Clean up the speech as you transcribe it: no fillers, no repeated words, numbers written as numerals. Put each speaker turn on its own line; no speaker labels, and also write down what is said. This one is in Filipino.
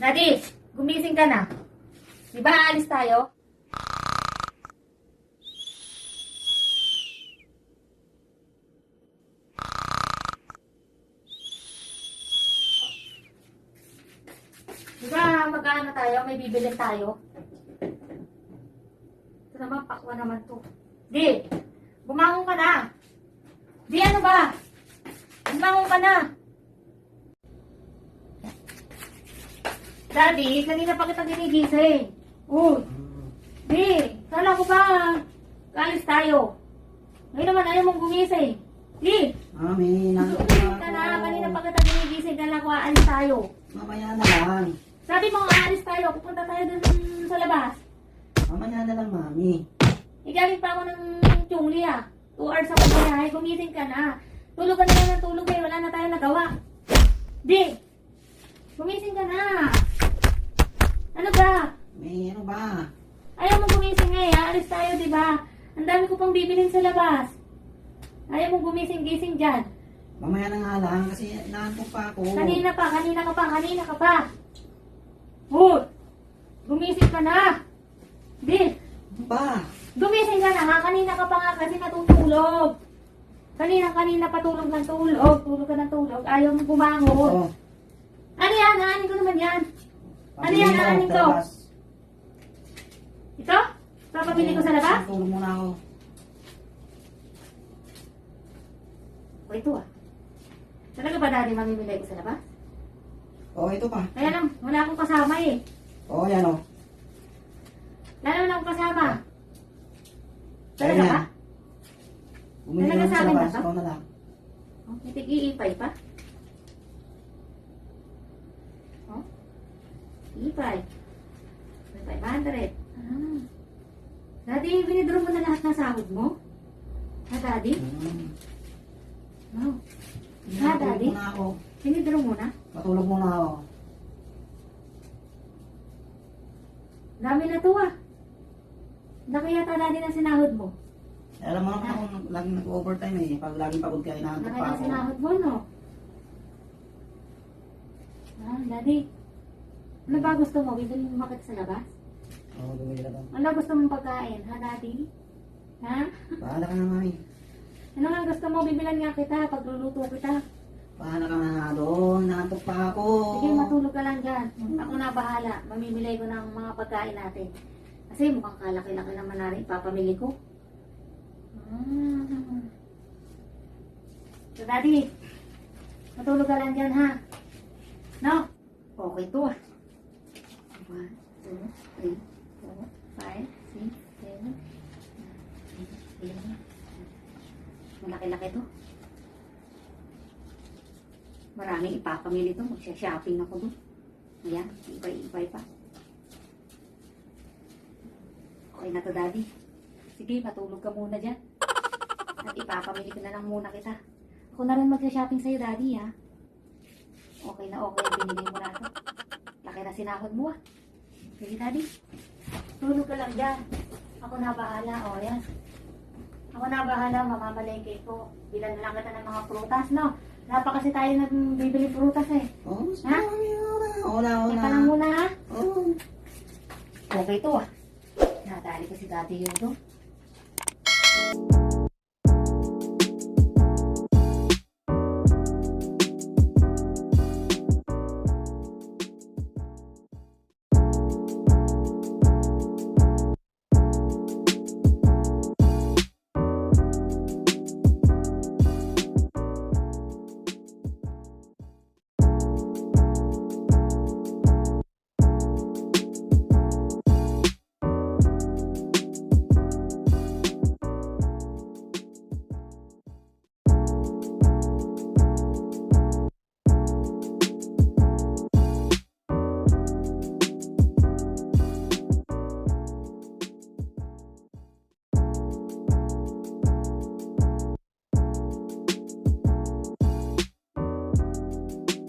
Daddy, gumising ka na. Di ba aalis tayo? Di ba magkano tayo? May bibilin tayo. Ito naman, pakwa naman to. Di, bumangon ka na. Di, ano ba? Bumangon ka na. Daddy, kanina pa kita ginigising. Uy, di, kala ko ba kalis tayo? Ngayon naman ayaw mong gumising. Di,
Mami, nandun
gumising
na
ka
ako.
na. Kanina pa kita ginigising. Kala ko aalis tayo.
Mamaya na lang.
Sabi mo aalis tayo. Pupunta tayo dun sa labas.
Mamaya na lang, Mami.
Igaling pa ako ng Chungli 2 hours ako biyahe. Gumising ka na. Tulog ka na lang ng tulog eh. Wala na tayong nagawa. Di, gumising ka na. Ano ba?
May ano ba?
Ayaw mong gumising eh. Aalis tayo, di ba? Ang dami ko pang bibilin sa labas. Ayaw mong gumising-gising dyan.
Mamaya na nga lang kasi naantok pa ako.
Kanina ka pa. Hoy! Gumising ka na. Di,
Ano ba?
gumising ka na ha. Kanina ka pa nga kasi natutulog. Kanina pa tulog ng tulog. Tulog ka ng tulog. Ayaw mong bumangon.
Oh,
Ano yan? Aanin ko naman yan. Ano yan?
pabili
Aanin
mo,
ko.
labas.
Ito? Papabili ko sa labas?
Tulog muna ako.
O ito Talaga ba daddy mamimili ko sa labas?
Oh, ito pa.
Kaya lang, wala akong kasama eh.
Oh, yan oh.
Lalo na akong kasama.
Kaya
Talaga
yan.
ba?
Bumili ka
Talaga
lang
sa
sa
amin
labas.
ba to?
Ikaw na lang.
Oh, may tig-iipay pa. Oh? Ipay. May 500. Ah. Daddy, binidraw mo na lahat ng sahod mo? Ha, daddy? Oh. Ha,
Matulog
daddy?
muna ako.
Binidraw mo na?
Matulog muna ako.
Dami na to Laki yata daddy ng sinahod mo.
Alam mo naman ako laging nag-overtime eh. Pag laging pagod ka, inaantok
Laki
pa
ng
ako.
sinahod mo, no? Ah, daddy. Ano ba gusto mo? Bibili mo makita sa labas?
Oo, bumili ka doon.
Ano gusto mong pagkain? Ha, daddy? Ha?
Bahala ka na, Mami.
Ano nga gusto mo? Bibilan nga kita. Pagluluto kita.
Bahala ka na doon. Inaantok pa ako.
Sige, matulog ka lang dyan. Ako na bahala. Mamimili ko ng mga pagkain natin. Kasi mukhang kalaki-laki naman na rin ipapamili ko. Ah. So, daddy, matulog ka lang dyan, ha? No? Okay to 1, 2, 3, 4, 5, 6, 7, 8, 9, malaki-laki to. Maraming ipapamili to. Magsha-shopping ako doon. Ayan, ipay-ipay pa. Okay na to, daddy. Sige, matulog ka muna dyan. At ipapamili ko na lang muna kita. Ako na rin magsha-shopping sa'yo, daddy, ha? Okay na okay. Binili mo na to. Laki na sinahod mo, Sige, daddy. Tulog ka lang dyan. Ako na bahala. O, yan. Ako na bahala. Mamamalengke ko. Bilan na lang kita ng mga prutas, no? Wala pa kasi tayo nagbibili prutas, eh.
Oh,
Ha?
Wala.
Teka lang muna, ha?
Oh.
Okay to, Nadali ko si daddy yun,